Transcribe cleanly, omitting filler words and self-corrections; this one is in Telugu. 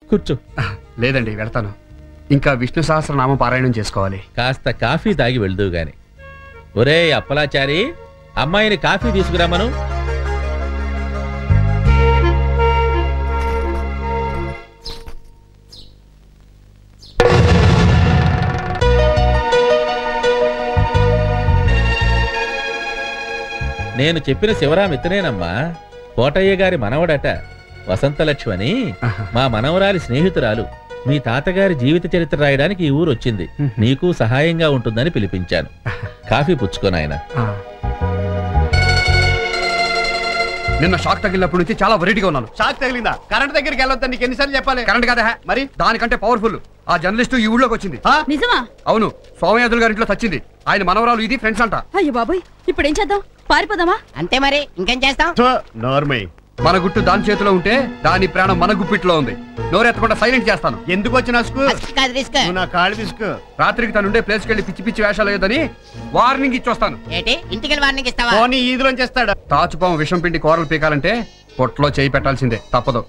కూర్చో. లేదండి, వెళ్తాను. ఇంకా విష్ణు సహస్రనామం పారాయణం చేసుకోవాలి. కాస్త కాఫీ తాగి వెళ్దువు గాని. ఒరే అప్పలాచారి, అమ్మాయిని కాఫీ తీసుకురామను. నేను చెప్పిన శివరాం ఇతనేనమ్మా, కోటయ్య గారి మనవడట. వసంతలక్ష్మి అని మా మనవరాలి స్నేహితురాలు. మీ తాతగారి జీవిత చరిత్ర రాయడానికి ఈ ఊరు వచ్చింది. నీకు సహాయంగా ఉంటుందని పిలిపించాను. కాఫీ పుచ్చుకోనాయన. నిన్న షాక్ తగిలినప్పటి నుంచి చాలా వరీటిగా ఉన్నాను. షాక్ తగిలిందా? కరెంట్ దగ్గరికి వెళ్ళొద్దని నీకు ఎన్నిసార్లు చెప్పాలి? కరెంట్ కదా మరి, దానికంటే పవర్ఫుల్. ఆ జర్నలిస్టు ఈ ఊళ్ళోకి వచ్చింది. నిజమా? అవును, సోమయాజులు గారి ఇంట్లో చచ్చింది. ఆయన మనవరాలు ఇది ఫ్రెండ్స్ అంట. అయ్యో బాబోయ్, ఇప్పుడు ఏం చేద్దాం? పారిపోదామా? అంతే మరి, ఇంకేం చేస్తాం? నార్మల్. మన గుట్టు దాని చేతిలో ఉంటే దాని ప్రాణం మన గుప్పిట్లో ఉంది. నోరెత్తకుండా సైలెంట్ చేస్తాను. ఎందుకు వచ్చిన రిస్క్? నా కాళ్ళు తీసుకో. రాత్రికి తనుండే ప్లేస్కి వెళ్ళి పిచ్చి పిచ్చి వేషాలు లేదని వార్నింగ్ ఇచ్చొస్తాను. ఏంటి ఇంటికి వార్నింగ్ ఇస్తావా? ఈదులోంచి చేస్తాడా? తాచుపాము విషం పిండి కూరలు పీకాలంటే పొట్లో చేయి పెట్టాల్సిందే, తప్పదు.